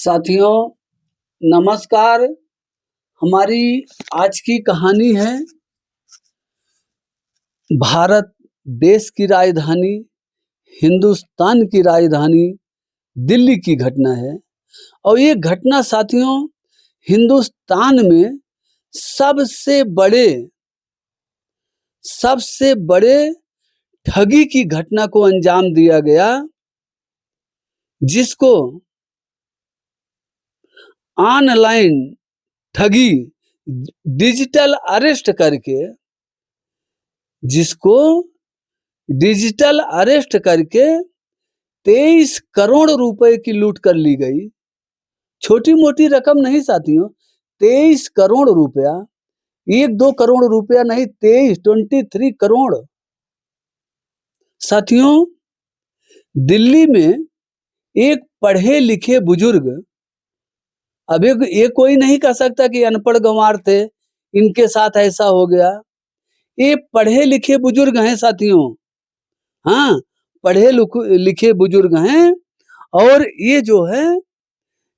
साथियों नमस्कार। हमारी आज की कहानी है भारत देश की राजधानी, हिंदुस्तान की राजधानी दिल्ली की घटना है। और ये घटना साथियों हिंदुस्तान में सबसे बड़े ठगी की घटना को अंजाम दिया गया, जिसको ऑनलाइन ठगी डिजिटल अरेस्ट करके जिसको डिजिटल अरेस्ट करके 23 करोड़ रुपए की लूट कर ली गई। छोटी मोटी रकम नहीं साथियों, 23 करोड़ रुपया, 1-2 करोड़ रुपया नहीं, 23 करोड़। साथियों दिल्ली में एक पढ़े लिखे बुजुर्ग, अब ये कोई नहीं कह सकता कि अनपढ़ गंवार थे, इनके साथ ऐसा हो गया। ये पढ़े लिखे बुजुर्ग हैं साथियों, हाँ पढ़े लिखे बुजुर्ग हैं। और ये जो है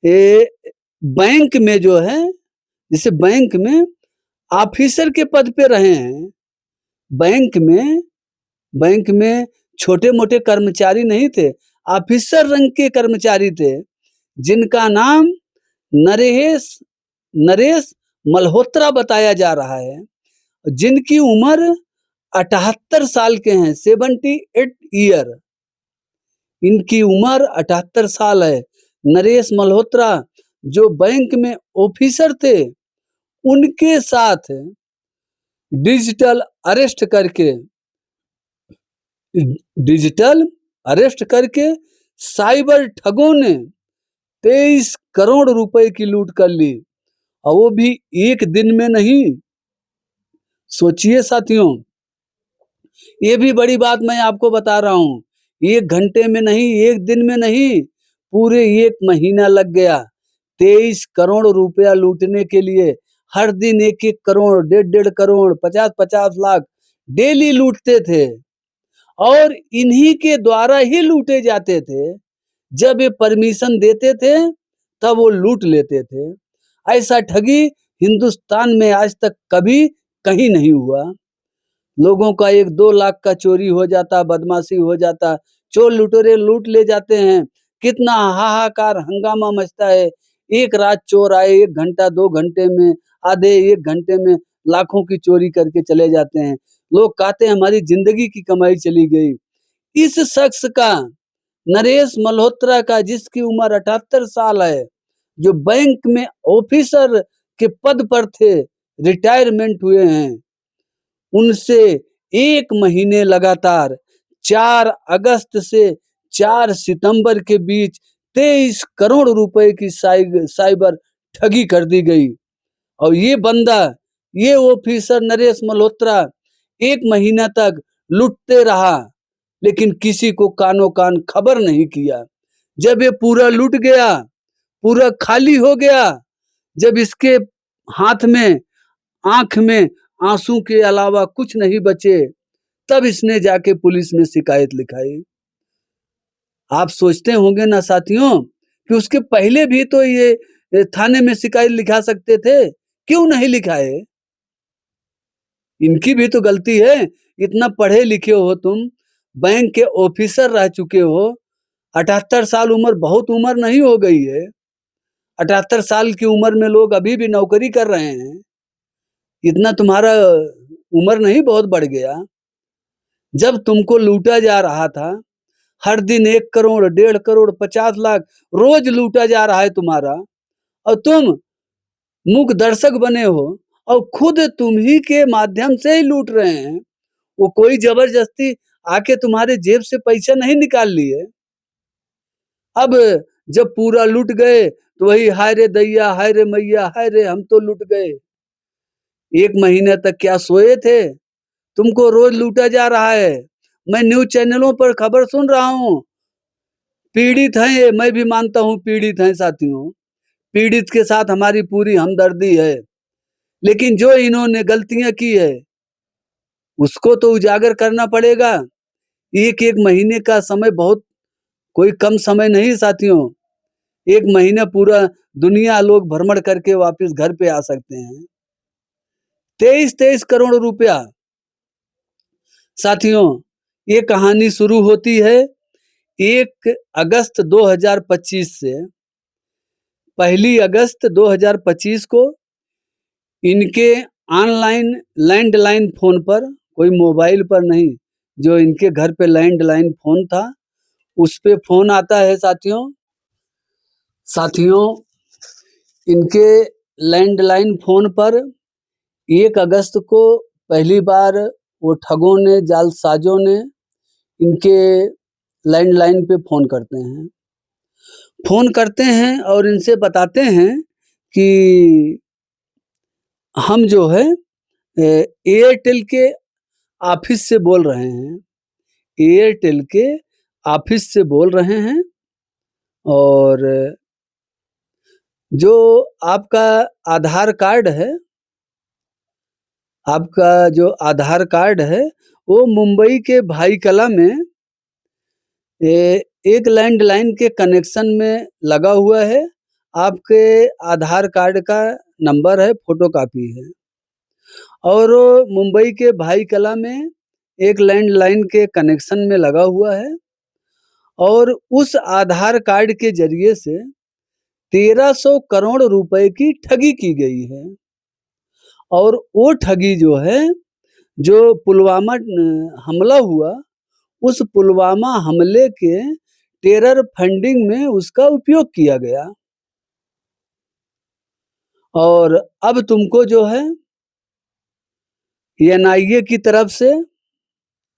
ये बैंक में जो है, जैसे बैंक में ऑफिसर के पद पे रहे हैं। बैंक में छोटे मोटे कर्मचारी नहीं थे, ऑफिसर रंग के कर्मचारी थे, जिनका नाम नरेश मल्होत्रा बताया जा रहा है, जिनकी उम्र 78 साल के हैं, 78 ईयर इनकी उम्र 78 साल है। नरेश मल्होत्रा जो बैंक में ऑफिसर थे, उनके साथ डिजिटल अरेस्ट करके साइबर ठगों ने 23 करोड़ रुपए की लूट कर ली, और वो भी एक दिन में नहीं। सोचिए साथियों, ये भी बड़ी बात मैं आपको बता रहा हूँ, 1 घंटे में नहीं, 1 दिन में नहीं, पूरे 1 महीना लग गया 23 करोड़ रुपया लूटने के लिए। हर दिन 1-1 करोड़, 1.5 करोड़, 50-50 लाख डेली लूटते थे, और इन्हीं के द्वारा ही लूटे जाते थे। जब ये परमिशन देते थे तब वो लूट लेते थे। ऐसा ठगी हिंदुस्तान में आज तक कभी कहीं नहीं हुआ। लोगों का 1-2 लाख का चोरी हो जाता, बदमाशी हो जाता, चोर लुटेरे लूट ले जाते हैं, कितना हाहाकार हंगामा मचता है। एक रात चोर आए, 1 घंटा 2 घंटे में, आधे 1 घंटे में लाखों की चोरी करके चले जाते हैं। लोग कहते हैं हमारी जिंदगी की कमाई चली गई। इस शख्स का, नरेश मल्होत्रा का, जिसकी उम्र 78 साल है, जो बैंक में ऑफिसर के पद पर थे, रिटायरमेंट हुए हैं, उनसे 1 महीने लगातार 4 अगस्त से 4 सितंबर के बीच 23 करोड़ रुपए की साइबर ठगी कर दी गई। और ये बंदा, ये ऑफिसर नरेश मल्होत्रा 1 महीना तक लूटते रहा, लेकिन किसी को कानो कान खबर नहीं किया। जब ये पूरा लूट गया, पूरा खाली हो गया, जब इसके हाथ में, आंख में आंसू के अलावा कुछ नहीं बचे, तब इसने जाके पुलिस में शिकायत लिखाई। आप सोचते होंगे ना साथियों कि उसके पहले भी तो ये थाने में शिकायत लिखा सकते थे, क्यों नहीं लिखाए? इनकी भी तो गलती है। इतना पढ़े लिखे हो तुम, बैंक के ऑफिसर रह चुके हो, 78 साल उम्र बहुत उम्र नहीं हो गई है। 78 साल की उम्र में लोग अभी भी नौकरी कर रहे हैं, इतना तुम्हारा उम्र नहीं बहुत बढ़ गया। जब तुमको लूटा जा रहा था, हर दिन 1 करोड़, 1.5 करोड़, 50 लाख रोज लूटा जा रहा है तुम्हारा, और तुम मूक दर्शक बने हो, और खुद तुम ही के माध्यम से ही लूट रहे हैं। वो कोई जबरदस्ती आके तुम्हारे जेब से पैसा नहीं निकाल लिए। अब जब पूरा लूट गए तो वही हाय रे दैया, हाय रे मैया, हाय रे हम तो लूट गए। 1 महीने तक क्या सोए थे? तुमको रोज लूटा जा रहा है। मैं न्यूज चैनलों पर खबर सुन रहा हूँ, पीड़ित हैं ये, मैं भी मानता हूँ पीड़ित हैं साथियों, पीड़ित के साथ हमारी पूरी हमदर्दी है, लेकिन जो इन्होंने गलतियां की है उसको तो उजागर करना पड़ेगा। 1-1 महीने का समय बहुत कोई कम समय नहीं साथियों। एक महीना पूरा दुनिया लोग भ्रमण करके वापस घर पे आ सकते हैं। 23-23 करोड़ रुपया। साथियों, ये कहानी शुरू होती है 1 अगस्त 2025 से। 1 अगस्त 2025 को इनके ऑनलाइन लैंडलाइन फोन पर, कोई मोबाइल पर नहीं, जो इनके घर पे लैंडलाइन फोन था उस पे फोन आता है। साथियों, इनके लैंडलाइन फोन पर 1 अगस्त को पहली बार वो ठगों ने, जालसाजों ने इनके लैंडलाइन पे फोन करते हैं और इनसे बताते हैं कि हम जो है एयरटेल के ऑफिस से बोल रहे हैं, एयरटेल के ऑफिस से बोल रहे हैं, और जो आपका आधार कार्ड है, आपका जो आधार कार्ड है वो मुंबई के भाईकला में एक लैंडलाइन के कनेक्शन में लगा हुआ है। आपके आधार कार्ड का नंबर है, फोटोकॉपी है, और मुंबई के भाईकला में एक लैंडलाइन के कनेक्शन में लगा हुआ है, और उस आधार कार्ड के जरिए से 1300 करोड़ रुपए की ठगी की गई है। और वो ठगी जो है, जो पुलवामा हमला हुआ, उस पुलवामा हमले के टेरर फंडिंग में उसका उपयोग किया गया। और अब तुमको जो है एनआईए की तरफ से,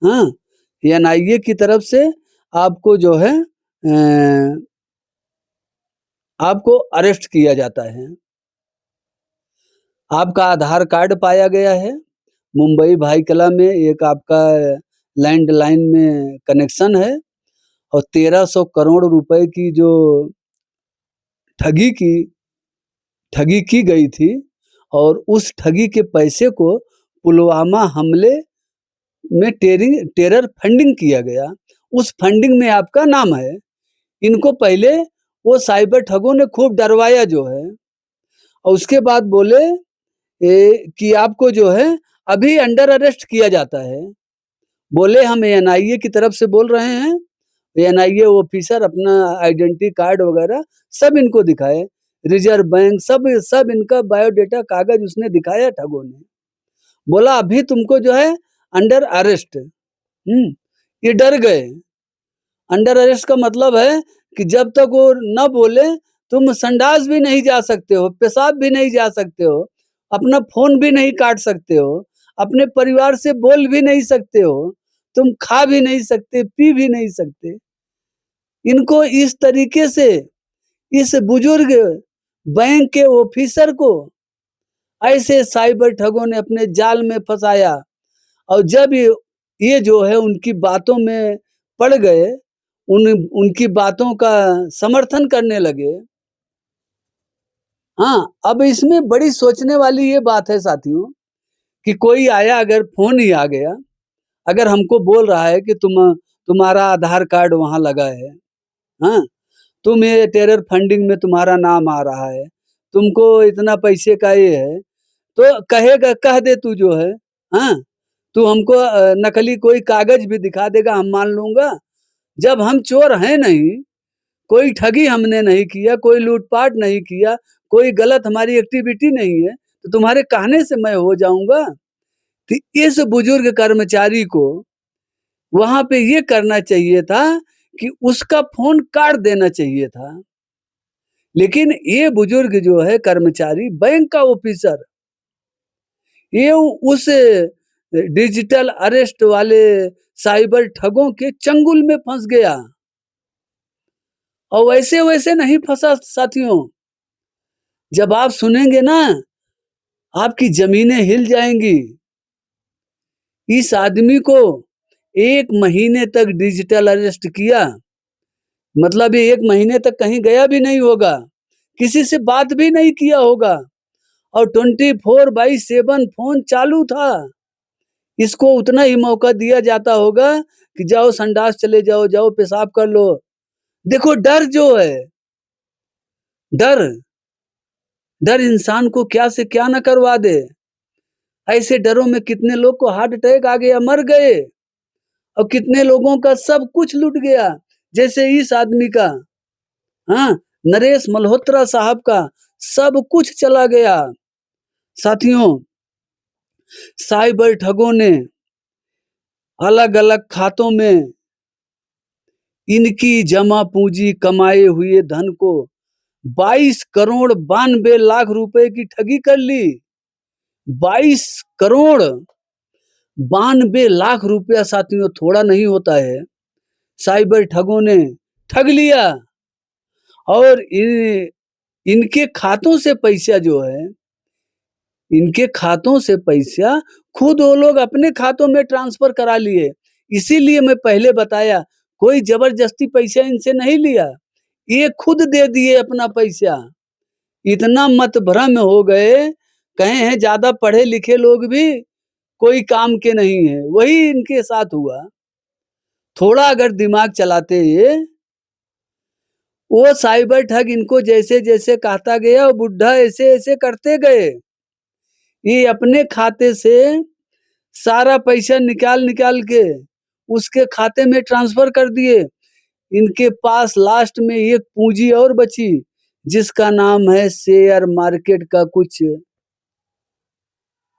हाँ, एनआईए की तरफ से आपको जो है आपको अरेस्ट किया जाता है। आपका आधार कार्ड पाया गया है, मुंबई भाईकला में एक आपका लैंडलाइन में कनेक्शन है, और 1300 करोड़ रुपए की जो ठगी की गई थी, और उस ठगी के पैसे को पुलवामा हमले में टेरर फंडिंग किया गया। उस फंडिंग में आपका नाम है। इनको पहले वो साइबर ठगों ने खूब डरवाया जो है, और उसके बाद बोले कि आपको जो है अभी अंडर अरेस्ट किया जाता है। बोले हम एनआईए की तरफ से बोल रहे हैं। एनआईए ऑफिसर अपना आइडेंटिटी कार्ड वगैरह सब इनको दिखाए, रिजर्व बैंक सब इनका बायोडेटा कागज उसने दिखाया ठगों ने। बोला अभी तुमको जो है अंडर अरेस्ट। ये डर गए। अंडर अरेस्ट का मतलब है कि जब तक वो न बोले तुम संडास भी नहीं जा सकते हो, पेशाब भी नहीं जा सकते हो, अपना फोन भी नहीं काट सकते हो, अपने परिवार से बोल भी नहीं सकते हो, तुम खा भी नहीं सकते, पी भी नहीं सकते। इनको इस तरीके से इस बुजुर्ग बैंक के ऑफिसर को ऐसे साइबर ठगों ने अपने जाल में फंसाया। और जब ये जो है उनकी बातों में पड़ गए, उनकी बातों का समर्थन करने लगे। हाँ, अब इसमें बड़ी सोचने वाली ये बात है साथियों, कि कोई आया, अगर फोन ही आ गया, अगर हमको बोल रहा है कि तुम्हारा आधार कार्ड वहां लगा है, हाँ, तुम ये टेरर फंडिंग में तुम्हारा नाम आ रहा है, तुमको इतना पैसे का ये है, तो कहेगा, कह दे तू जो है, हाँ, तू हमको नकली कोई कागज भी दिखा देगा, हम मान लूंगा। जब हम चोर हैं नहीं, कोई ठगी हमने नहीं किया, कोई लूटपाट नहीं किया, कोई गलत हमारी एक्टिविटी नहीं है, तो तुम्हारे कहने से मैं हो जाऊंगा। तो इस बुजुर्ग कर्मचारी को वहां पे ये करना चाहिए था कि उसका फोन काट देना चाहिए था। लेकिन ये बुजुर्ग जो है कर्मचारी, बैंक का ऑफिसर, ये उस डिजिटल अरेस्ट वाले साइबर ठगों के चंगुल में फंस गया। और वैसे वैसे नहीं फंसा साथियों। जब आप सुनेंगे ना, आपकी जमीनें हिल जाएंगी। इस आदमी को 1 महीने तक डिजिटल अरेस्ट किया, मतलब ये 1 महीने तक कहीं गया भी नहीं होगा, किसी से बात भी नहीं किया होगा, और 24/7 फोन चालू था। इसको उतना ही मौका दिया जाता होगा कि जाओ संडास चले जाओ, जाओ पेशाब कर लो। देखो डर जो है, डर डर इंसान को क्या से क्या न करवा दे। ऐसे डरों में कितने लोग को हार्ट अटैक आ गया, मर गए, और कितने लोगों का सब कुछ लूट गया। जैसे इस आदमी का, हाँ, नरेश मल्होत्रा साहब का सब कुछ चला गया। साथियों, साइबर ठगों ने अलग अलग खातों में इनकी जमा पूंजी कमाए हुए धन को 22 करोड़ 92 लाख रुपए की ठगी कर ली। 22 करोड़ 92 लाख रुपया साथियों थोड़ा नहीं होता है। साइबर ठगों ने ठग लिया, और इनके खातों से पैसा जो है, इनके खातों से पैसा खुद वो लोग अपने खातों में ट्रांसफर करा लिए। इसीलिए मैं पहले बताया, कोई जबरदस्ती पैसा इनसे नहीं लिया, ये खुद दे दिए अपना पैसा। इतना मतभ्रम हो गए, कहे हैं ज्यादा पढ़े लिखे लोग भी कोई काम के नहीं है, वही इनके साथ हुआ। थोड़ा अगर दिमाग चलाते ये, वो साइबर ठग इनको जैसे जैसे कहता गया, वो बुढ़ा ऐसे ऐसे करते गए। ये अपने खाते से सारा पैसा निकाल निकाल के उसके खाते में ट्रांसफर कर दिए। इनके पास लास्ट में एक पूंजी और बची, जिसका नाम है शेयर मार्केट का।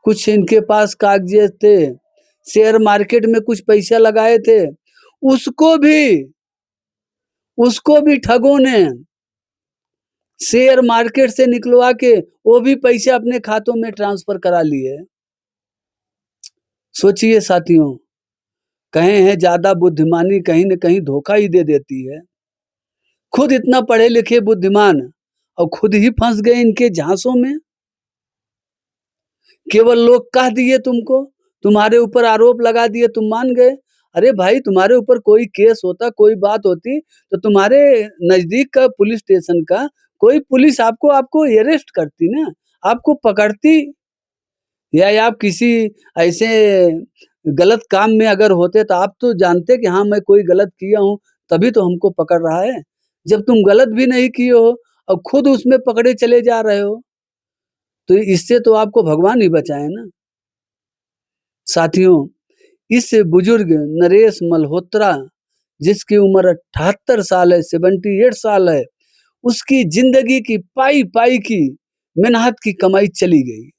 कुछ इनके पास कागजात थे, शेयर मार्केट में कुछ पैसा लगाए थे, उसको भी ठगों ने शेयर मार्केट से निकलवा के वो भी पैसे अपने खातों में ट्रांसफर करा लिए। सोचिए साथियों, कहे हैं ज्यादा बुद्धिमानी कहीं न कहीं धोखा ही दे देती है। खुद इतना पढ़े लिखे बुद्धिमान और खुद ही फंस गए इनके झांसों में। केवल लोग कह दिए तुमको, तुम्हारे ऊपर आरोप लगा दिए, तुम मान गए। अरे भाई, तुम्हारे ऊपर कोई केस होता, कोई बात होती, तो तुम्हारे नजदीक का पुलिस स्टेशन का कोई पुलिस आपको अरेस्ट करती ना, आपको पकड़ती। या आप किसी ऐसे गलत काम में अगर होते तो आप तो जानते कि हाँ मैं कोई गलत किया हूँ, तभी तो हमको पकड़ रहा है। जब तुम गलत भी नहीं किए हो और खुद उसमें पकड़े चले जा रहे हो, तो इससे तो आपको भगवान ही बचाए ना। साथियों, इस बुजुर्ग नरेश मल्होत्रा, जिसकी उम्र 78 साल है, 78 साल है, उसकी जिंदगी की पाई पाई की मेहनत की कमाई चली गई।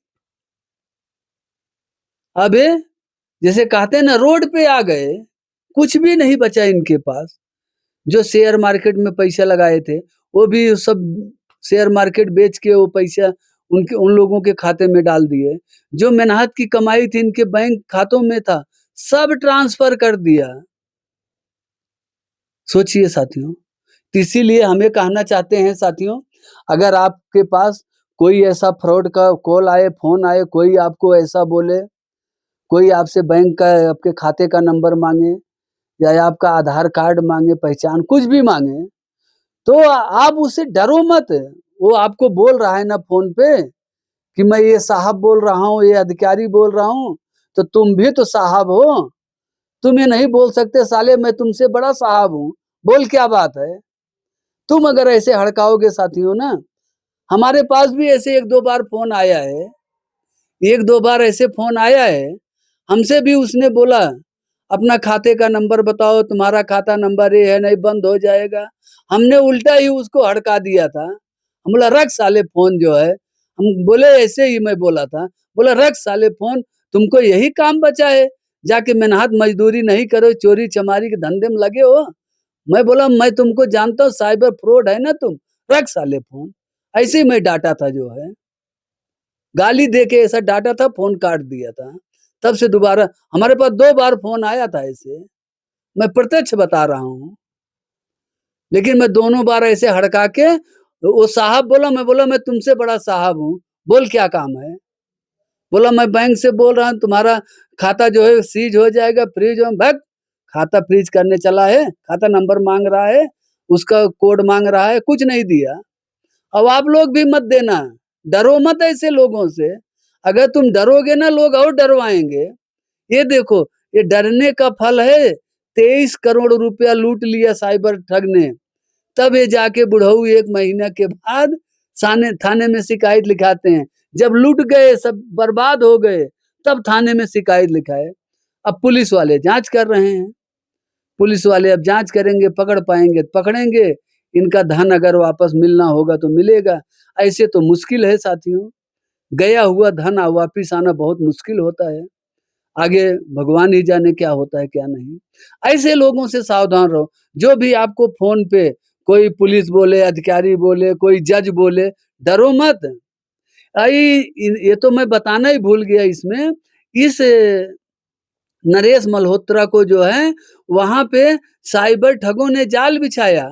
अब जैसे कहते हैं ना, रोड पे आ गए, कुछ भी नहीं बचा इनके पास। जो शेयर मार्केट में पैसा लगाए थे, वो भी सब शेयर मार्केट बेच के वो पैसा उन लोगों के खाते में डाल दिए। जो मेहनत की कमाई थी इनके बैंक खातों में था, सब ट्रांसफर कर दिया। सोचिए साथियों, इसीलिए हमें कहना चाहते हैं साथियों, अगर आपके पास कोई ऐसा फ्रॉड का कॉल आए, फोन आए, कोई आपको ऐसा बोले, कोई आपसे बैंक का आपके खाते का नंबर मांगे, या आपका आधार कार्ड मांगे, पहचान कुछ भी मांगे, तो आप उससे डरो मत। वो आपको बोल रहा है ना फोन पे कि मैं ये साहब बोल रहा हूँ, ये अधिकारी बोल रहा हूँ, तो तुम भी तो साहब हो, तुम ये नहीं बोल सकते साले मैं तुमसे बड़ा साहब हूँ, बोल क्या बात है। तुम अगर ऐसे हड़काओगे साथियों ना, हमारे पास भी ऐसे एक दो बार फोन आया है, एक दो बार ऐसे फोन आया है, हमसे भी उसने बोला अपना खाते का नंबर बताओ, तुम्हारा खाता नंबर ये है, नहीं बंद हो जाएगा। हमने उल्टा ही उसको हड़का दिया था। हम बोला रख साले फोन जो है, हम बोले ऐसे ही मैं बोला था, बोला रख साले फोन, तुमको यही काम बचा है, जाके मेहनत मजदूरी नहीं करो, चोरी चमारी के धंधे में लगे हो। मैं बोला मैं तुमको जानता हूँ, साइबर फ्रॉड है ना तुम, रख साले फोन। ऐसे ही मैं डांटा था, जो है गाली दे के ऐसा डांटा था, फोन काट दिया था। तब से दोबारा हमारे पास 2 बार फोन आया था ऐसे, मैं प्रत्यक्ष बता रहा हूँ। लेकिन मैं दोनों बार ऐसे हड़का के, वो साहब बोला, मैं बोला मैं तुमसे बड़ा साहब हूँ, बोल क्या काम है। बोला मैं बैंक से बोल रहा हूँ, तुम्हारा खाता जो है सीज हो जाएगा, फ्रीज हो। भग, खाता फ्रीज करने चला है, खाता नंबर मांग रहा है, उसका कोड मांग रहा है, कुछ नहीं दिया। अब आप लोग भी मत देना, डरो मत ऐसे लोगों से। अगर तुम डरोगे ना, लोग और डरवाएंगे। ये देखो, ये डरने का फल है। 23 करोड़ रुपया लूट लिया साइबर ठग ने। तब ये जाके बुढ़ऊ 1 महीना के बाद थाने में शिकायत लिखाते हैं। जब लूट गए, सब बर्बाद हो गए, तब थाने में शिकायत लिखाए। अब पुलिस वाले जांच कर रहे हैं। पुलिस वाले अब जांच करेंगे, पकड़ पाएंगे तो पकड़ेंगे, इनका धन अगर वापस मिलना होगा तो मिलेगा। ऐसे तो मुश्किल है साथियों, गया हुआ धन वापिस आना बहुत मुश्किल होता है। आगे भगवान ही जाने क्या होता है क्या नहीं। ऐसे लोगों से सावधान रहो। जो भी आपको फोन पे कोई पुलिस बोले, अधिकारी बोले, कोई जज बोले, डरो मत। ये तो मैं बताना ही भूल गया इसमें, इस नरेश मल्होत्रा को जो है वहां पे साइबर ठगों ने जाल बिछाया।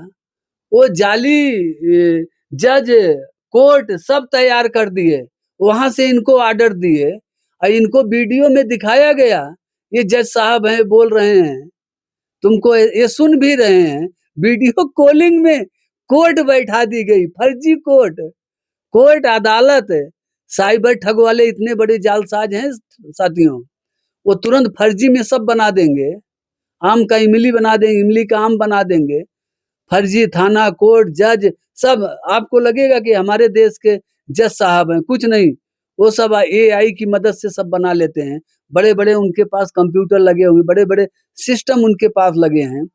वो जाली जज, कोर्ट सब तैयार कर दिए, वहां से इनको ऑर्डर दिए और इनको वीडियो में दिखाया गया। ये जज साहब हैं, बोल रहे हैं, तुमको ये सुन भी रहे हैं। वीडियो कॉलिंग में कोर्ट बैठा दी गई, फर्जी कोर्ट, कोर्ट अदालत। साइबर ठग वाले इतने बड़े जालसाज हैं साथियों, वो तुरंत फर्जी में सब बना देंगे। आम का इमली बना देंगे, इमली का आम बना देंगे। फर्जी थाना, कोर्ट, जज सब आपको लगेगा कि हमारे देश के जज साहब हैं, कुछ नहीं। वो सब एआई की मदद से सब बना लेते हैं। बड़े-बड़े उनके पास कंप्यूटर लगे हुए, बड़े-बड़े सिस्टम उनके पास लगे हैं।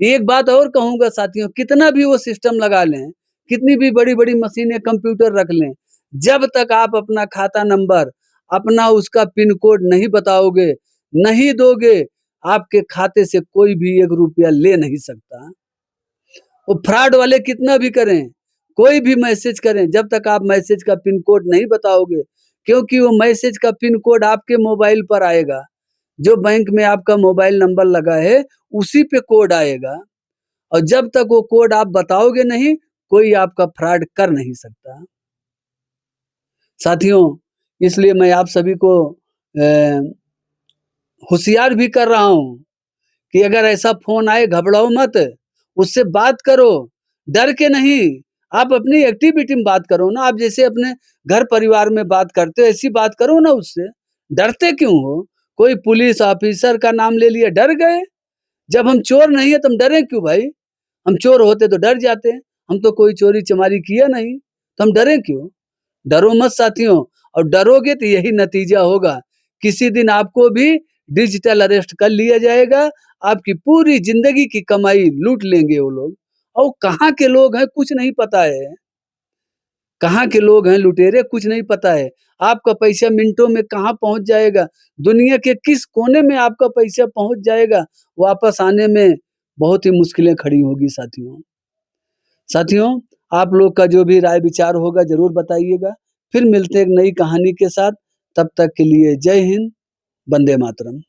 एक बात और कहूँगा साथियों, कितना भी वो सिस्टम लगा लें, कितनी भी बड़ी-बड़ी मशीनें, कंप्यूटर रख लें, जब तक आप अपना खाता नंबर, अपना उसका पिन कोड नहीं बताओगे, नहीं दोगे, आपके खाते से कोई भी 1 रुपया ले नहीं सकता। वो फ्रॉड वाले कितना भी करें, कोई भी मैसेज करें, जब तक आप मैसेज का पिन कोड नहीं बताओगे, क्योंकि वो मैसेज का पिन कोड आपके मोबाइल पर आएगा। जो बैंक में आपका मोबाइल नंबर लगा है, उसी पे कोड आएगा और जब तक वो कोड आप बताओगे नहीं, कोई आपका फ्रॉड कर नहीं सकता। साथियों, इसलिए मैं आप सभी को होशियार भी कर रहा हूँ कि अगर ऐसा फ़ोन आए, घबराओ मत, उससे बात करो, डर के नहीं। आप अपनी एक्टिविटी में बात करो ना, आप जैसे अपने घर परिवार में बात करते हो, ऐसी बात करो ना उससे। डरते क्यों हो? कोई पुलिस ऑफिसर का नाम ले लिया, डर गए? जब हम चोर नहीं है तो हम डरे क्यों भाई? हम चोर होते तो डर जाते। हम तो कोई चोरी चमारी किया नहीं, तो हम डरे क्यों? डरो मत साथियों, और डरोगे तो यही नतीजा होगा। किसी दिन आपको भी डिजिटल अरेस्ट कर लिया जाएगा, आपकी पूरी जिंदगी की कमाई लूट लेंगे वो लोग। और कहाँ के लोग हैं कुछ नहीं पता है, कहाँ के लोग हैं लुटेरे कुछ नहीं पता है। आपका पैसा मिनटों में कहाँ पहुंच जाएगा, दुनिया के किस कोने में आपका पैसा पहुंच जाएगा, वापस आने में बहुत ही मुश्किलें खड़ी होगी साथियों। साथियों, आप लोग का जो भी राय विचार होगा जरूर बताइएगा। फिर मिलते हैं एक नई कहानी के साथ, तब तक के लिए जय हिंद, वंदे मातरम।